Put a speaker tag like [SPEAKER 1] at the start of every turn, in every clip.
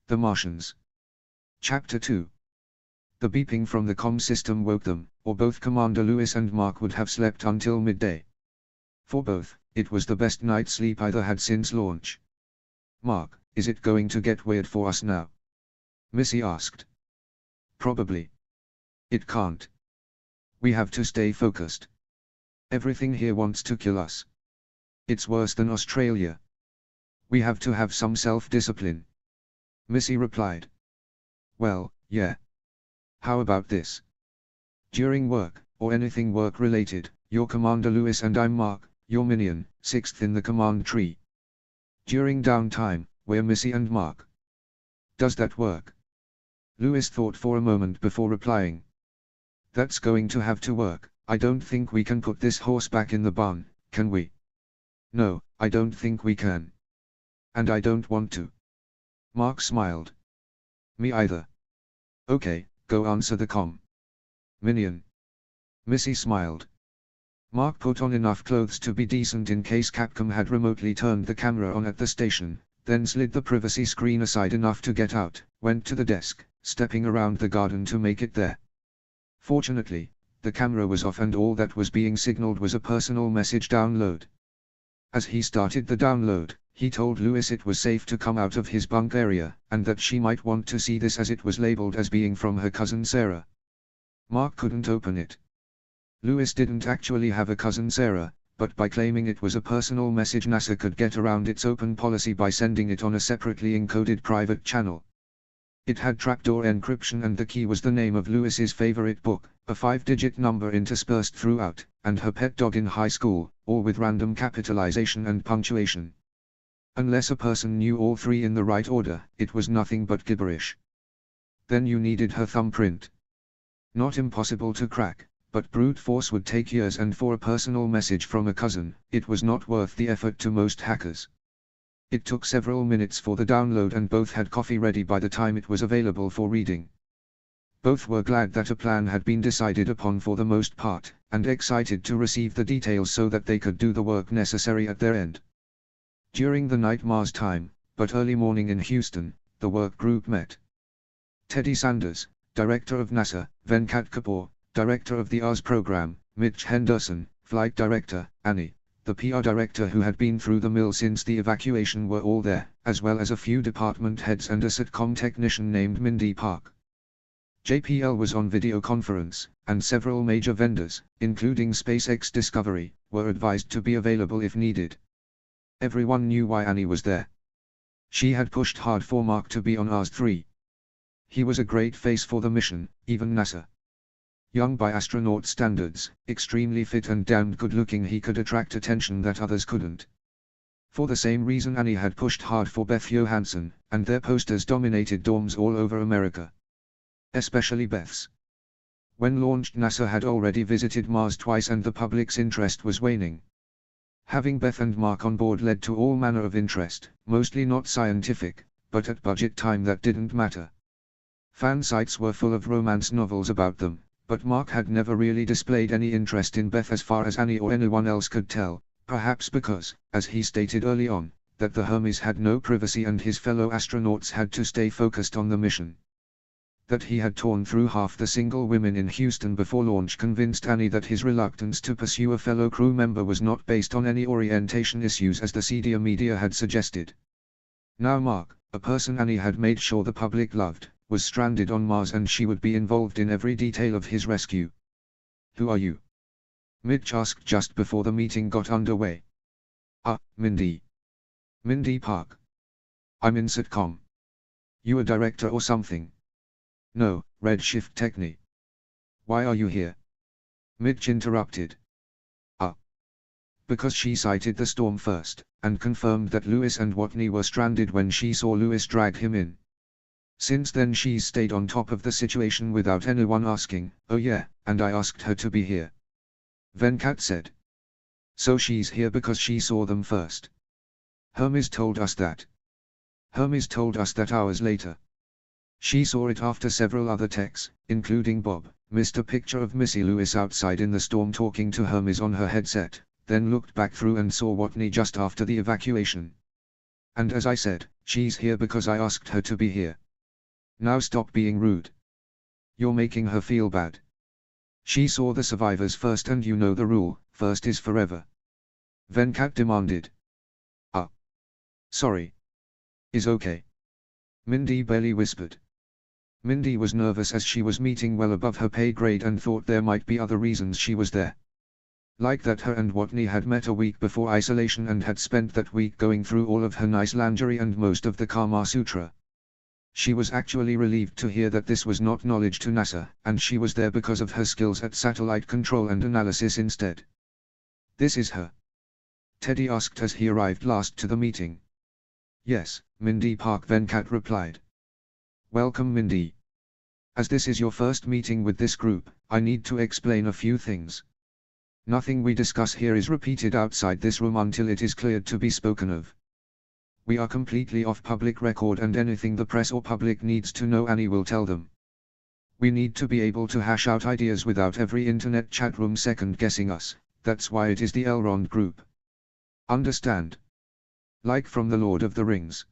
[SPEAKER 1] The Martians. Chapter 2. The beeping from the comm system woke them, or both Commander Lewis and Mark would have slept until midday. For both, it was the best night's sleep either had since launch. "Mark, is it going to get weird for us now?" Missy asked. "Probably. It can't. We have to stay focused. Everything here wants to kill us. It's worse than Australia. We have to have some self-discipline," Missy replied. "Well, yeah. How about this? During work, or anything work-related, you're Commander Lewis and I'm Mark, your minion, 6th in the command tree. During downtime, we're Missy and Mark. Does that work?" Lewis thought for a moment before replying. "That's going to have to work. I don't think we can put this horse back in the barn, can we?" "No, I don't think we can. And I don't want to." Mark smiled. "Me either. Okay, go answer the comm. Minion." Missy smiled. Mark put on enough clothes to be decent in case Capcom had remotely turned the camera on at the station, then slid the privacy screen aside enough to get out, went to the desk, stepping around the garden to make it there. Fortunately, the camera was off and all that was being signaled was a personal message download. As he started the download, he told Lewis it was safe to come out of his bunk area, and that she might want to see this as it was labeled as being from her cousin Sarah. Mark couldn't open it. Lewis didn't actually have a cousin Sarah, but by claiming it was a personal message NASA could get around its open policy by sending it on a separately encoded private channel. It had trapdoor encryption and the key was the name of Lewis's favorite book, a 5-digit number interspersed throughout, and her pet dog in high school, all with random capitalization and punctuation. Unless a person knew all three in the right order, it was nothing but gibberish. Then you needed her thumbprint. Not impossible to crack, but brute force would take years, and for a personal message from a cousin, it was not worth the effort to most hackers. It took several minutes for the download and both had coffee ready by the time it was available for reading. Both were glad that a plan had been decided upon for the most part, and excited to receive the details so that they could do the work necessary at their end. During the night Mars time, but early morning in Houston, the work group met. Teddy Sanders, Director of NASA, Venkat Kapoor, Director of the ARS program, Mitch Henderson, Flight Director, Annie, the PR Director who had been through the mill since the evacuation were all there, as well as a few department heads and a SATCOM technician named Mindy Park. JPL was on video conference, and several major vendors, including SpaceX Discovery, were advised to be available if needed. Everyone knew why Annie was there. She had pushed hard for Mark to be on Ars 3. He was a great face for the mission, even NASA. Young by astronaut standards, extremely fit and damned good looking, he could attract attention that others couldn't. For the same reason Annie had pushed hard for Beth Johansson, and their posters dominated dorms all over America. Especially Beth's. When launched, NASA had already visited Mars twice and the public's interest was waning. Having Beth and Mark on board led to all manner of interest, mostly not scientific, but at budget time that didn't matter. Fan sites were full of romance novels about them, but Mark had never really displayed any interest in Beth as far as Annie or anyone else could tell, perhaps because, as he stated early on, that the Hermes had no privacy and his fellow astronauts had to stay focused on the mission. That he had torn through half the single women in Houston before launch convinced Annie that his reluctance to pursue a fellow crew member was not based on any orientation issues as the seedier media had suggested. Now Mark, a person Annie had made sure the public loved, was stranded on Mars and she would be involved in every detail of his rescue. "Who are you?" Mitch asked just before the meeting got underway. Mindy. Mindy Park. I'm in SATCOM. You a director or something?" "No, Redshift Techni." "Why are you here?" Mitch interrupted. Because she sighted the storm first, and confirmed that Lewis and Watney were stranded when she saw Lewis drag him in. Since then she's stayed on top of the situation without anyone asking. "Oh yeah, and I asked her to be here," Venkat said. "So she's here because she saw them first." Hermes told us that. Hermes told us that hours later. She saw it after several other techs, including Bob, missed a picture of Missy Lewis outside in the storm talking to Hermes on her headset, then looked back through and saw Watney just after the evacuation. And as I said, she's here because I asked her to be here. Now stop being rude. You're making her feel bad. She saw the survivors first and you know the rule, first is forever. Venkat demanded. Sorry. Is okay. Mindy barely whispered. Mindy was nervous as she was meeting well above her pay grade and thought there might be other reasons she was there. Like that her and Watney had met a week before isolation and had spent that week going through all of her nice lingerie and most of the Kama Sutra. She was actually relieved to hear that this was not knowledge to NASA, and she was there because of her skills at satellite control and analysis instead. This is her? Teddy asked as he arrived last to the meeting. Yes, Mindy Park, Venkat replied. Welcome Mindy. As this is your first meeting with this group, I need to explain a few things. Nothing we discuss here is repeated outside this room until it is cleared to be spoken of. We are completely off public record and anything the press or public needs to know Annie will tell them. We need to be able to hash out ideas without every internet chat room second guessing us, that's why it is the Elrond group. Understand? Like from the Lord of the Rings?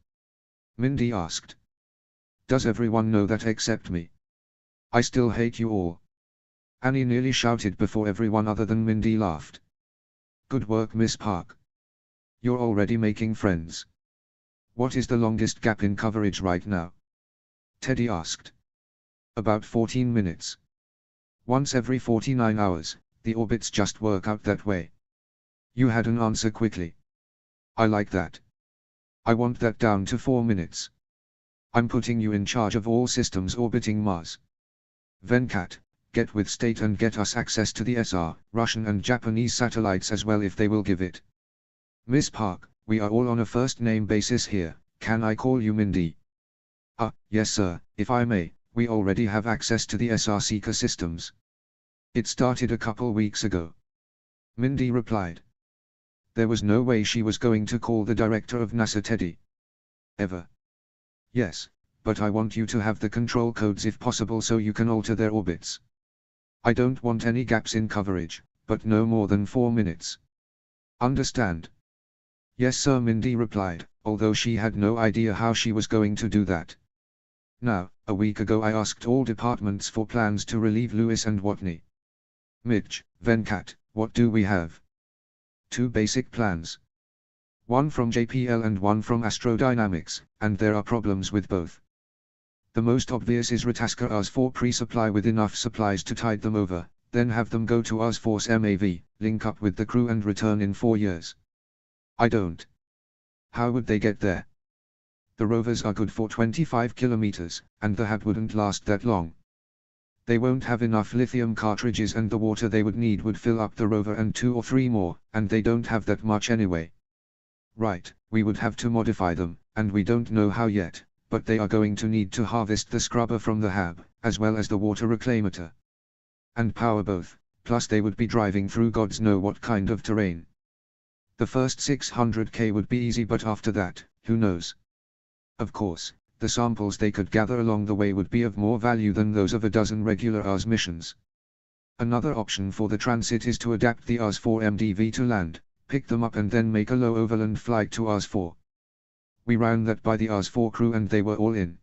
[SPEAKER 1] Mindy asked. Does everyone know that except me? I still hate you all. Annie nearly shouted before everyone other than Mindy laughed. Good work Miss Park. You're already making friends. What is the longest gap in coverage right now? Teddy asked. About 14 minutes. Once every 49 hours, the orbits just work out that way. You had an answer quickly. I like that. I want that down to 4 minutes. I'm putting you in charge of all systems orbiting Mars. Venkat, get with State and get us access to the SR, Russian and Japanese satellites as well if they will give it. Miss Park, we are all on a first-name basis here, can I call you Mindy? Yes sir, if I may, we already have access to the SR Seeker systems. It started a couple weeks ago. Mindy replied. There was no way she was going to call the director of NASA Teddy. Ever. Yes, but I want you to have the control codes if possible so you can alter their orbits. I don't want any gaps in coverage, but no more than 4 minutes. Understand? Yes sir Mindy replied, although she had no idea how she was going to do that. Now, a week ago I asked all departments for plans to relieve Lewis and Watney. Mitch, Venkat, what do we have? 2 basic plans. One from JPL and one from Astrodynamics, and there are problems with both. The most obvious is retasker Ars-4 pre-supply with enough supplies to tide them over, then have them go to Ars-4's MAV, link up with the crew and return in 4 years. I don't. How would they get there? The rovers are good for 25 kilometers, and the HAB wouldn't last that long. They won't have enough lithium cartridges and the water they would need would fill up the rover and 2 or 3 more, and they don't have that much anyway. Right, we would have to modify them, and we don't know how yet, but they are going to need to harvest the scrubber from the HAB, as well as the water reclamator. And power both, plus they would be driving through gods know what kind of terrain. The first 600k would be easy but after that, who knows? Of course, the samples they could gather along the way would be of more value than those of a dozen regular Ars missions. Another option for the transit is to adapt the Ars-4 MDV to land, pick them up and then make a low overland flight to Ars-4. We ran that by the Ars-4 crew and they were all in.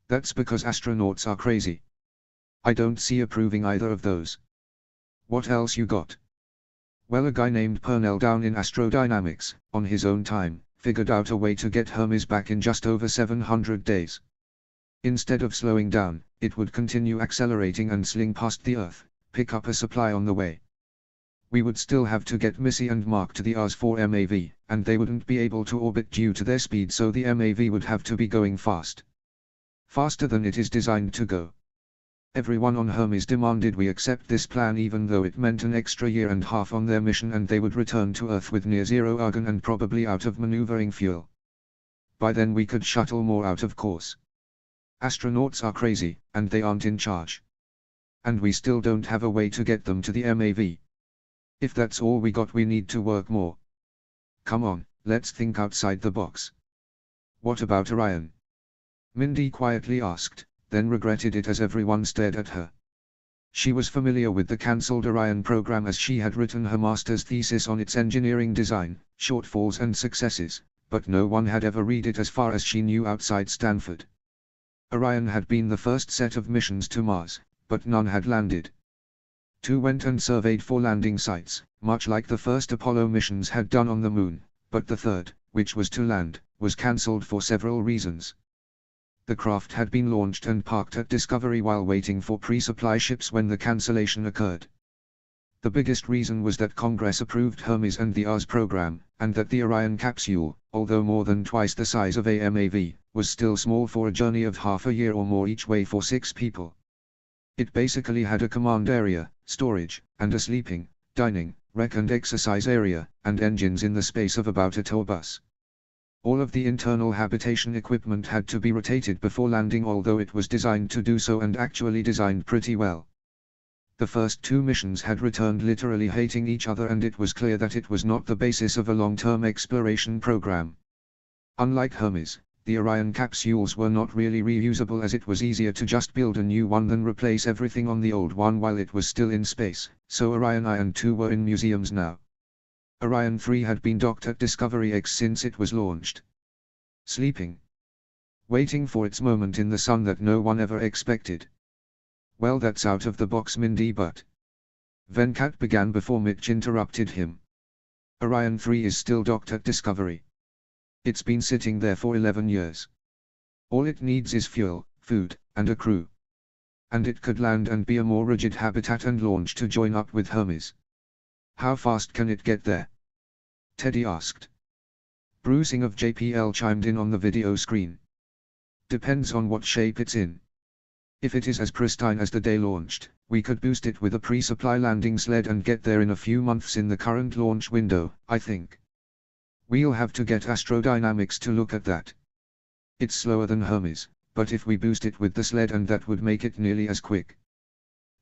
[SPEAKER 1] That's because astronauts are crazy. I don't see approving either of those. What else you got? Well, a guy named Purnell down in Astrodynamics, on his own time, figured out a way to get Hermes back in just over 700 days. Instead of slowing down, it would continue accelerating and sling past the Earth, pick up a supply on the way. We would still have to get Missy and Mark to the Ars-4 MAV, and they wouldn't be able to orbit due to their speed, so the MAV would have to be going fast. Faster than it is designed to go. Everyone on Hermes demanded we accept this plan even though it meant an extra year and a half on their mission and they would return to Earth with near zero argon and probably out of maneuvering fuel. By then we could shuttle more out of course. Astronauts are crazy, and they aren't in charge. And we still don't have a way to get them to the MAV. If that's all we got, we need to work more. Come on, let's think outside the box. What about Orion? Mindy quietly asked, then regretted it as everyone stared at her. She was familiar with the cancelled Orion program as she had written her master's thesis on its engineering design, shortfalls and successes, but no one had ever read it as far as she knew outside Stanford. Orion had been the first set of missions to Mars, but none had landed. 2 went and surveyed 4 landing sites, much like the first Apollo missions had done on the Moon, but the third, which was to land, was cancelled for several reasons. The craft had been launched and parked at Discovery while waiting for pre-supply ships when the cancellation occurred. The biggest reason was that Congress approved Hermes and the Mars program, and that the Orion capsule, although more than twice the size of a MAV, was still small for a journey of half a year or more each way for 6 people. It basically had a command area, storage, and a sleeping, dining, rec and exercise area, and engines in the space of about a tour bus. All of the internal habitation equipment had to be rotated before landing, although it was designed to do so and actually designed pretty well. The first 2 missions had returned literally hating each other, and it was clear that it was not the basis of a long-term exploration program. Unlike Hermes, the Orion capsules were not really reusable, as it was easier to just build a new one than replace everything on the old one while it was still in space, so Orion I and II were in museums now. Orion 3 had been docked at Discovery X since it was launched. Sleeping. Waiting for its moment in the sun that no one ever expected. Well, that's out of the box, Mindy, but... Venkat began before Mitch interrupted him. Orion 3 is still docked at Discovery. It's been sitting there for 11 years. All it needs is fuel, food, and a crew. And it could land and be a more rigid habitat and launch to join up with Hermes. How fast can it get there? Teddy asked. Bruising of JPL chimed in on the video screen. Depends on what shape it's in. If it is as pristine as the day launched, we could boost it with a pre-supply landing sled and get there in a few months in the current launch window, I think. We'll have to get astrodynamics to look at that. It's slower than Hermes, but if we boost it with the sled, and that would make it nearly as quick.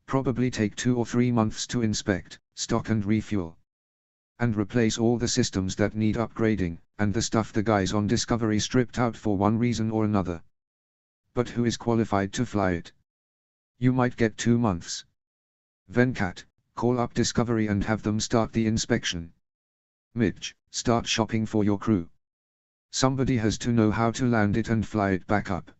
[SPEAKER 1] Probably take 2 or 3 months to inspect, stock and refuel. And replace all the systems that need upgrading, and the stuff the guys on Discovery stripped out for one reason or another. But who is qualified to fly it? You might get 2 months. Venkat, call up Discovery and have them start the inspection. Mitch, start shopping for your crew. Somebody has to know how to land it and fly it back up.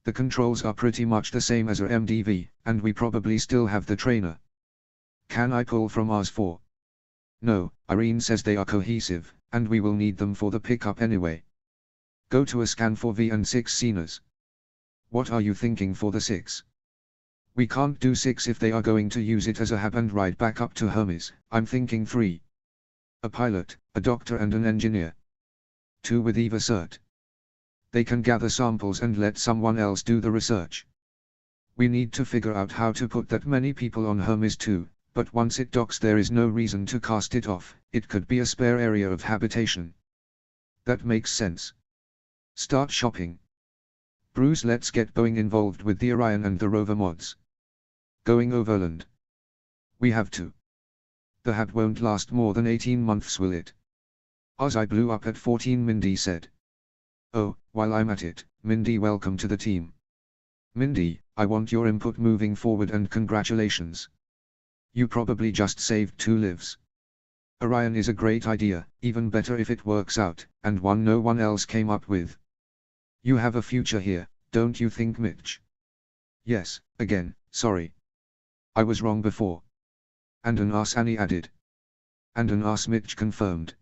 [SPEAKER 1] The controls are pretty much the same as a MDV, and we probably still have the trainer. Can I pull from Mars 4? No, Irene says they are cohesive, and we will need them for the pickup anyway. Go to a scan for V and 6 Cenas. What are you thinking for the 6? We can't do 6 if they are going to use it as a hab and ride back up to Hermes. I'm thinking 3. A pilot, a doctor and an engineer. 2 with EVA cert. They can gather samples and let someone else do the research. We need to figure out how to put that many people on Hermes too, but once it docks there is no reason to cast it off. It could be a spare area of habitation. That makes sense. Start shopping. Bruce, let's get Boeing involved with the Orion and the rover mods. Going overland. We have to. The hab won't last more than 18 months, will it? Oz, I blew up at 14, Mindy said. Oh, while I'm at it, Mindy, welcome to the team. Mindy, I want your input moving forward, and congratulations. You probably just saved 2 lives. Orion is a great idea, even better if it works out, and one no one else came up with. You have a future here, don't you think, Mitch? Yes, again, sorry. I was wrong before. And an arse, Annie added. And an arse, Mitch confirmed.